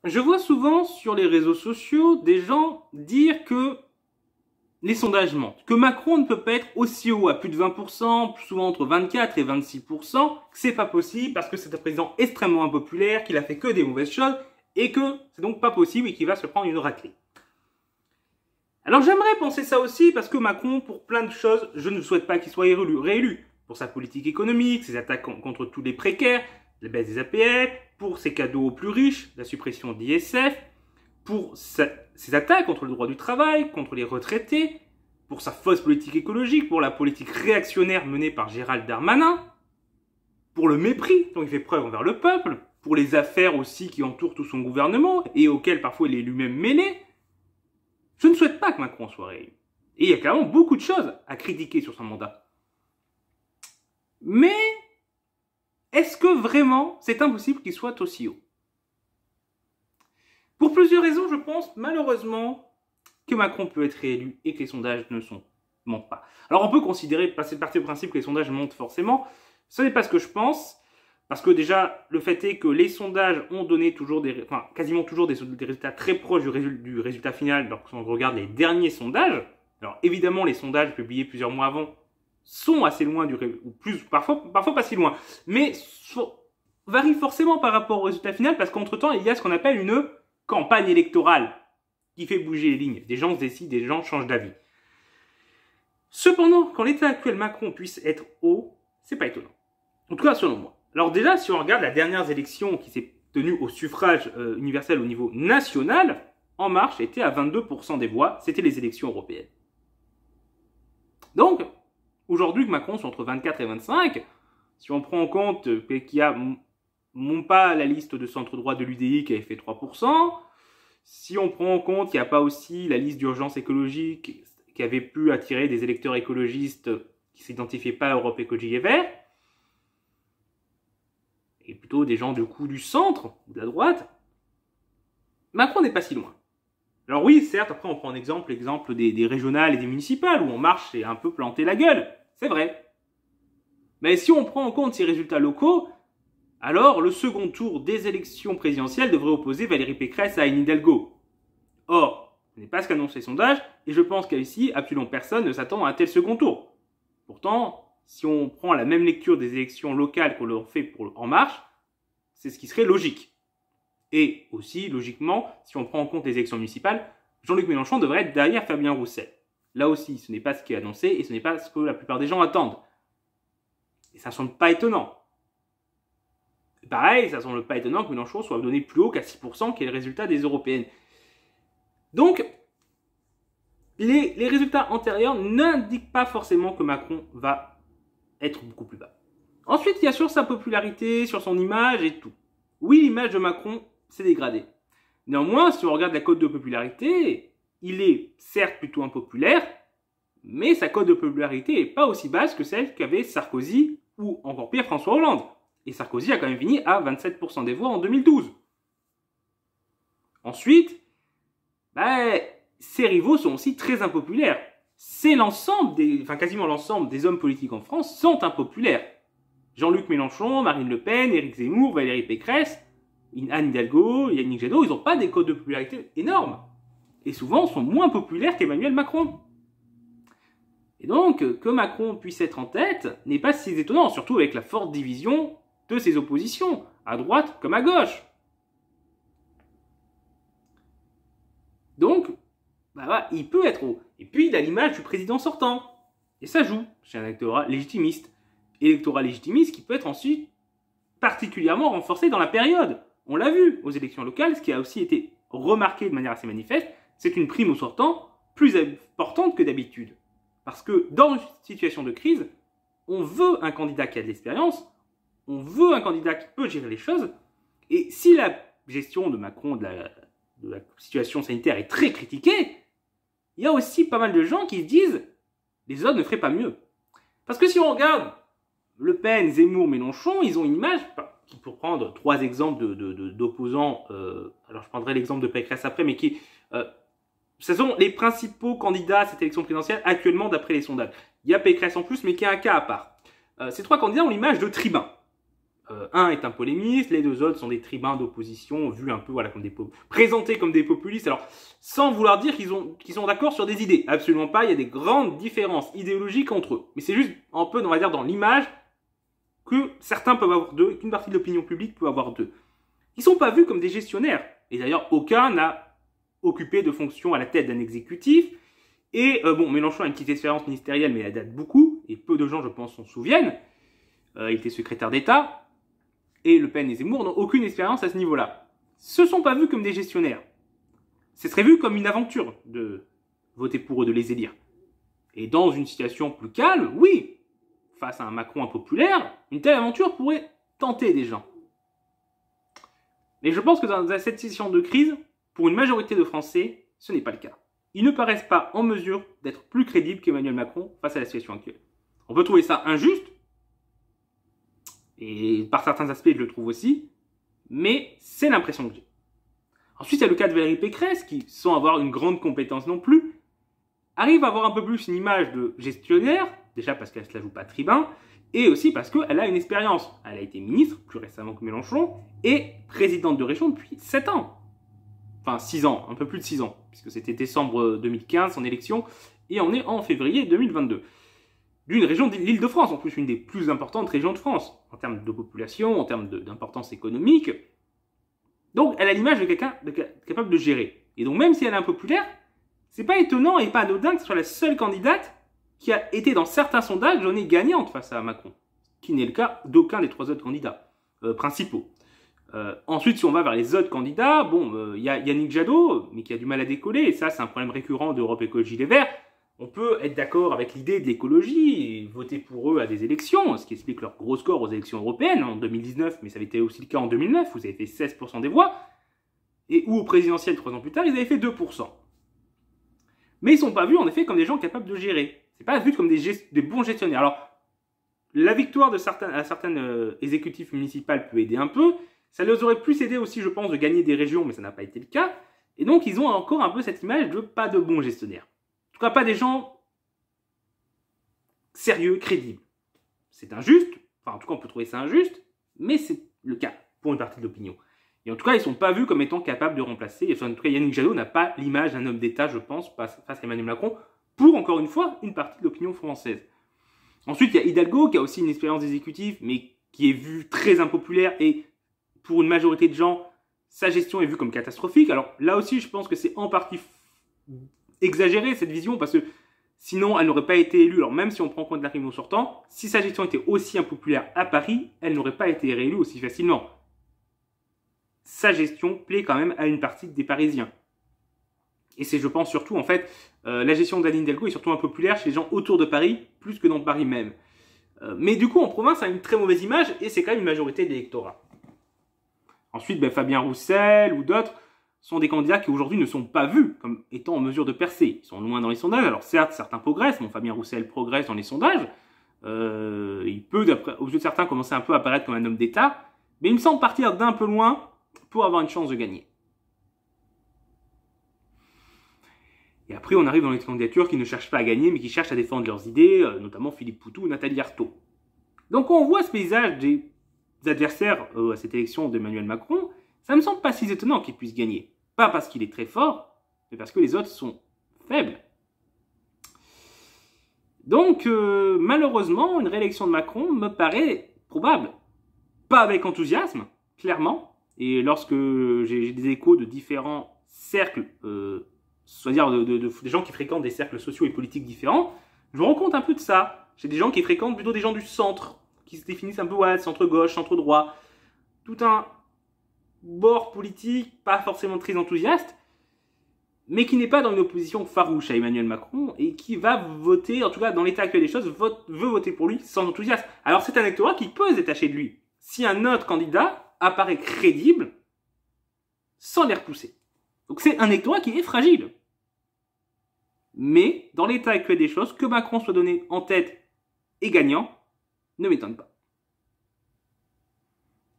Je vois souvent sur les réseaux sociaux des gens dire que les sondages mentent, que Macron ne peut pas être aussi haut à plus de 20%, plus souvent entre 24 et 26%, que c'est pas possible parce que c'est un président extrêmement impopulaire, qu'il a fait que des mauvaises choses et que c'est donc pas possible et qu'il va se prendre une raclée. Alors j'aimerais penser ça aussi parce que Macron, pour plein de choses, je ne souhaite pas qu'il soit réélu. Pour sa politique économique, ses attaques contre tous les précaires, la baisse des APL, pour ses cadeaux aux plus riches, la suppression de l'ISF, pour ses attaques contre le droit du travail, contre les retraités, pour sa fausse politique écologique, pour la politique réactionnaire menée par Gérald Darmanin, pour le mépris dont il fait preuve envers le peuple, pour les affaires aussi qui entourent tout son gouvernement et auxquelles parfois il est lui-même mêlé. Je ne souhaite pas que Macron soit réélu. Et il y a clairement beaucoup de choses à critiquer sur son mandat. Mais est-ce que vraiment c'est impossible qu'il soit aussi haut? Pour plusieurs raisons, je pense malheureusement que Macron peut être réélu et que les sondages ne mentent pas. Alors on peut considérer, passer partir du principe que les sondages mentent forcément. Ce n'est pas ce que je pense, parce que déjà, le fait est que les sondages ont donné toujours quasiment toujours des résultats très proches du résultat final lorsqu'on regarde les derniers sondages. Alors évidemment, les sondages publiés plusieurs mois avant sont assez loin ou plus, parfois pas si loin, mais varient forcément par rapport au résultat final, parce qu'entre-temps, il y a ce qu'on appelle une campagne électorale qui fait bouger les lignes. Des gens se décident, des gens changent d'avis. Cependant, quand l'état actuel Macron puisse être haut, c'est pas étonnant. En tout cas, selon moi. Alors déjà, si on regarde la dernière élection qui s'est tenue au suffrage universel au niveau national, En Marche était à 22% des voix, c'était les élections européennes. Donc, aujourd'hui que Macron soit entre 24 et 25, si on prend en compte qu'il y a pas la liste de centre droit de l'UDI qui avait fait 3%, si on prend en compte qu'il n'y a pas aussi la liste d'urgence écologique qui avait pu attirer des électeurs écologistes qui ne s'identifiaient pas à Europe Écologie Les Verts, et plutôt des gens du centre ou de la droite, Macron n'est pas si loin. Alors oui, certes, après on prend l'exemple des régionales et des municipales, où En Marche s'est un peu planté la gueule, c'est vrai. Mais si on prend en compte ces résultats locaux, alors le second tour des élections présidentielles devrait opposer Valérie Pécresse à Anne Hidalgo. Or, ce n'est pas ce qu'annoncent les sondages, et je pense qu'ici, absolument personne ne s'attend à un tel second tour. Pourtant, si on prend la même lecture des élections locales qu'on leur fait pour En Marche, c'est ce qui serait logique. Et aussi, logiquement, si on prend en compte les élections municipales, Jean-Luc Mélenchon devrait être derrière Fabien Roussel. Là aussi, ce n'est pas ce qui est annoncé et ce n'est pas ce que la plupart des gens attendent. Et ça ne semble pas étonnant. Pareil, ça ne semble pas étonnant que Mélenchon soit donné plus haut qu'à 6%, qui est le résultat des européennes. Donc, les résultats antérieurs n'indiquent pas forcément que Macron va être beaucoup plus bas. Ensuite, il y a sur sa popularité, sur son image et tout. Oui, l'image de Macron s'est dégradée. Néanmoins, si on regarde la cote de popularité, il est certes plutôt impopulaire, mais sa cote de popularité n'est pas aussi basse que celle qu'avait Sarkozy ou encore pire François Hollande. Et Sarkozy a quand même fini à 27% des voix en 2012. Ensuite, ses rivaux sont aussi très impopulaires. C'est quasiment l'ensemble des hommes politiques en France sont impopulaires. Jean-Luc Mélenchon, Marine Le Pen, Éric Zemmour, Valérie Pécresse, Anne Hidalgo, Yannick Jadot, ils n'ont pas des cotes de popularité énormes. Et souvent, sont moins populaires qu'Emmanuel Macron. Et donc, que Macron puisse être en tête n'est pas si étonnant, surtout avec la forte division de ses oppositions, à droite comme à gauche. Donc, il peut être haut. Et puis, il a l'image du président sortant. Et ça joue chez un électorat légitimiste. Électorat légitimiste qui peut être ensuite particulièrement renforcé dans la période. On l'a vu aux élections locales, ce qui a aussi été remarqué de manière assez manifeste, c'est une prime au sortant plus importante que d'habitude. Parce que dans une situation de crise, on veut un candidat qui a de l'expérience, on veut un candidat qui peut gérer les choses, et si la gestion de Macron de la situation sanitaire est très critiquée, il y a aussi pas mal de gens qui se disent les autres ne feraient pas mieux. Parce que si on regarde Le Pen, Zemmour, Mélenchon, ils ont une image, pour prendre 3 exemples d'opposants, alors je prendrai l'exemple de Pécresse après, mais ce sont les principaux candidats à cette élection présidentielle actuellement d'après les sondages. Il y a Pécresse en plus, mais qui est un cas à part. Ces 3 candidats ont l'image de tribuns. Un est un polémiste, les deux autres sont des tribuns d'opposition, vus un peu voilà, comme présentés comme des populistes. Alors, sans vouloir dire qu'ils sont d'accord sur des idées. Absolument pas, il y a des grandes différences idéologiques entre eux. Mais c'est juste un peu, on va dire, dans l'image que certains peuvent avoir d'eux, et qu'une partie de l'opinion publique peut avoir d'eux. Ils sont pas vus comme des gestionnaires. Et d'ailleurs, aucun n'a occupé de fonction à la tête d'un exécutif. Et bon, Mélenchon a une petite expérience ministérielle, mais elle date beaucoup. Et peu de gens, je pense, s'en souviennent. Il était secrétaire d'État. Et Le Pen et Zemmour n'ont aucune expérience à ce niveau-là. Se sont pas vus comme des gestionnaires. Ce serait vu comme une aventure de voter pour eux, de les élire. Et dans une situation plus calme, oui, face à un Macron impopulaire, une telle aventure pourrait tenter des gens. Mais je pense que dans cette situation de crise, pour une majorité de Français, ce n'est pas le cas. Ils ne paraissent pas en mesure d'être plus crédibles qu'Emmanuel Macron face à la situation actuelle. On peut trouver ça injuste, et par certains aspects, je le trouve aussi, mais c'est l'impression que j'ai. Ensuite, il y a le cas de Valérie Pécresse, qui, sans avoir une grande compétence non plus, arrive à avoir un peu plus une image de gestionnaire, déjà parce qu'elle ne se la joue pas tribun, et aussi parce qu'elle a une expérience. Elle a été ministre, plus récemment que Mélenchon, et présidente de région depuis 7 ans. Enfin, 6 ans, un peu plus de 6 ans, puisque c'était décembre 2015, son élection, et on est en février 2022. D'une région de l'Île-de-France, en plus une des plus importantes régions de France, en termes de population, en termes d'importance économique. Donc, elle a l'image de quelqu'un capable de gérer. Et donc, même si elle est impopulaire, c'est pas étonnant et pas anodin que ce soit la seule candidate qui a été dans certains sondages donnée gagnante face à Macron, qui n'est le cas d'aucun des 3 autres candidats principaux. Ensuite, si on va vers les autres candidats, bon, y a Yannick Jadot, mais qui a du mal à décoller, et ça, c'est un problème récurrent d'Europe Écologie Les Verts. On peut être d'accord avec l'idée de l'écologie et voter pour eux à des élections, ce qui explique leur gros score aux élections européennes en 2019, mais ça avait été aussi le cas en 2009, où ils avaient fait 16% des voix, et où au présidentiel, 3 ans plus tard, ils avaient fait 2%. Mais ils ne sont pas vus, en effet, comme des gens capables de gérer. C'est pas vu comme des bons gestionnaires. Alors, la victoire de certaines exécutifs municipaux peut aider un peu. Ça les aurait plus aidé aussi, je pense, de gagner des régions, mais ça n'a pas été le cas. Et donc, ils ont encore un peu cette image de pas de bons gestionnaires. En tout cas, pas des gens sérieux, crédibles. C'est injuste. Enfin, en tout cas, on peut trouver ça injuste, mais c'est le cas pour une partie de l'opinion. Et en tout cas, ils ne sont pas vus comme étant capables de remplacer. Et en tout cas, Yannick Jadot n'a pas l'image d'un homme d'État, je pense, face à Emmanuel Macron, pour, encore une fois, une partie de l'opinion française. Ensuite, il y a Hidalgo, qui a aussi une expérience exécutive, mais qui est vue très impopulaire. Et pour une majorité de gens, sa gestion est vue comme catastrophique. Alors là aussi, je pense que c'est en partie exagéré, cette vision, parce que sinon, elle n'aurait pas été élue. Alors même si on prend en compte la prime au sortant, si sa gestion était aussi impopulaire à Paris, elle n'aurait pas été réélue aussi facilement. Sa gestion plaît quand même à une partie des Parisiens. Et c'est, je pense, surtout, en fait, la gestion d'Anne Hidalgo est surtout impopulaire chez les gens autour de Paris, plus que dans Paris même. Mais du coup, en province, ça a une très mauvaise image, et c'est quand même une majorité de l'électorat. Ensuite, ben, Fabien Roussel ou d'autres sont des candidats qui aujourd'hui ne sont pas vus comme étant en mesure de percer. Ils sont loin dans les sondages. Alors certes, certains progressent. Bon, Fabien Roussel progresse dans les sondages. Il peut, aux yeux de certains, commencer un peu à apparaître comme un homme d'État. Mais il me semble partir d'un peu loin pour avoir une chance de gagner. Et après, on arrive dans les candidatures qui ne cherchent pas à gagner, mais qui cherchent à défendre leurs idées, notamment Philippe Poutou ou Nathalie Arthaud. Donc on voit ce paysage des adversaires à cette élection d'Emmanuel Macron. Ça me semble pas si étonnant qu'il puisse gagner. Pas parce qu'il est très fort, mais parce que les autres sont faibles. Donc, malheureusement, une réélection de Macron me paraît probable. Pas avec enthousiasme, clairement. Et lorsque j'ai des échos de différents cercles, c'est-à-dire des gens qui fréquentent des cercles sociaux et politiques différents, je me rends compte un peu de ça. J'ai des gens qui fréquentent plutôt des gens du centre, qui se définissent un peu centre-gauche, centre-droit. Tout un bord politique, pas forcément très enthousiaste, mais qui n'est pas dans une opposition farouche à Emmanuel Macron et qui va voter, en tout cas dans l'état actuel des choses, veut voter pour lui sans enthousiasme. Alors c'est un électorat qui peut se détacher de lui si un autre candidat apparaît crédible sans les repousser. Donc c'est un électorat qui est fragile. Mais dans l'état actuel des choses, que Macron soit donné en tête et gagnant ne m'étonne pas.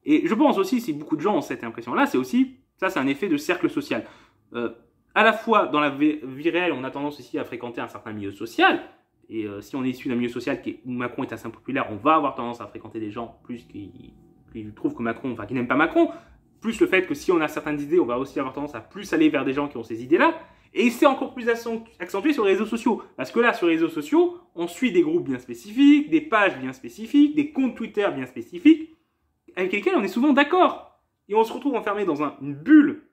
Et je pense aussi, si beaucoup de gens ont cette impression-là, c'est aussi, ça c'est un effet de cercle social. À la fois, dans la vie réelle, on a tendance aussi à fréquenter un certain milieu social, et si on est issu d'un milieu social où Macron est assez impopulaire, on va avoir tendance à fréquenter des gens plus qui qui trouvent que Macron, enfin qui n'aiment pas Macron, plus le fait que si on a certaines idées, on va aussi avoir tendance à plus aller vers des gens qui ont ces idées-là. Et c'est encore plus accentué sur les réseaux sociaux. Parce que là, sur les réseaux sociaux, on suit des groupes bien spécifiques, des pages bien spécifiques, des comptes Twitter bien spécifiques, avec lesquels on est souvent d'accord. Et on se retrouve enfermé dans une bulle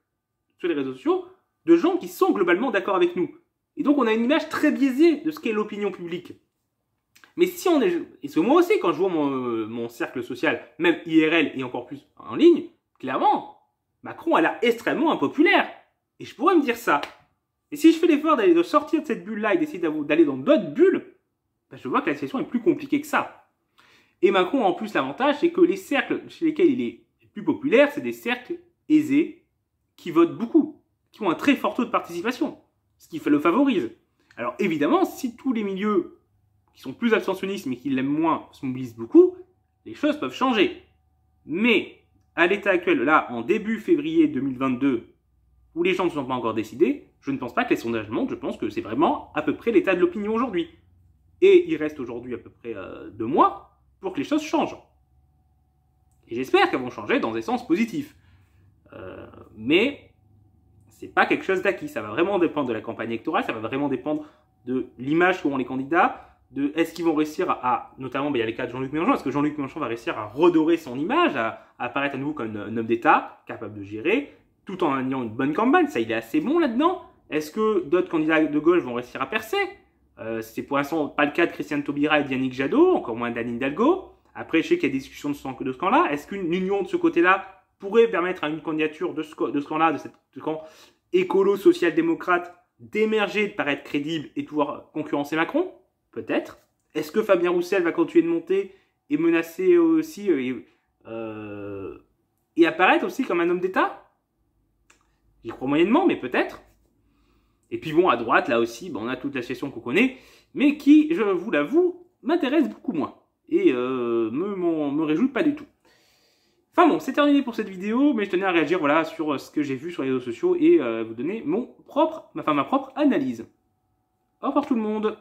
sur les réseaux sociaux de gens qui sont globalement d'accord avec nous. Et donc, on a une image très biaisée de ce qu'est l'opinion publique. Mais si on est... Et parce que moi aussi, quand je vois mon cercle social, même IRL et encore plus en ligne, clairement, Macron a l'air extrêmement impopulaire. Et je pourrais me dire ça. Et si je fais l'effort de sortir de cette bulle-là et d'essayer d'aller dans d'autres bulles, ben je vois que la situation est plus compliquée que ça. Et Macron, en plus, l'avantage, c'est que les cercles chez lesquels il est plus populaire, c'est des cercles aisés qui votent beaucoup, qui ont un très fort taux de participation, ce qui le favorise. Alors évidemment, si tous les milieux qui sont plus abstentionnistes mais qui l'aiment moins se mobilisent beaucoup, les choses peuvent changer. Mais à l'état actuel, là, en début février 2022, où les gens ne sont pas encore décidés, je ne pense pas que les sondages montent, je pense que c'est vraiment à peu près l'état de l'opinion aujourd'hui. Et il reste aujourd'hui à peu près 2 mois pour que les choses changent. Et j'espère qu'elles vont changer dans des sens positifs. Mais c'est pas quelque chose d'acquis, ça va vraiment dépendre de la campagne électorale, ça va vraiment dépendre de l'image qu'auront les candidats, de est-ce qu'ils vont réussir notamment, il y a les cas de Jean-Luc Mélenchon, est-ce que Jean-Luc Mélenchon va réussir à redorer son image, à apparaître à nouveau comme un homme d'État, capable de gérer, tout en ayant une bonne campagne, ça il est assez bon là-dedans. Est-ce que d'autres candidats de gauche vont réussir à percer? C'est pour l'instant pas le cas de Christiane Taubira et Yannick Jadot, encore moins d'Anne Hidalgo. Après, je sais qu'il y a des discussions de ce camp-là. Est-ce qu'une union de ce côté-là pourrait permettre à une candidature de ce camp-là, de ce camp écolo-social-démocrate, d'émerger, de paraître crédible et de pouvoir concurrencer Macron? Peut-être. Est-ce que Fabien Roussel va continuer de monter et menacer aussi et apparaître aussi comme un homme d'État? J'y crois moyennement, mais peut-être. Et puis bon, à droite, là aussi, on a toute la situation qu'on connaît, mais qui, je vous l'avoue, m'intéresse beaucoup moins. Et me réjouit pas du tout. Enfin bon, c'est terminé pour cette vidéo, mais je tenais à réagir voilà, sur ce que j'ai vu sur les réseaux sociaux et vous donner ma propre analyse. Au revoir tout le monde.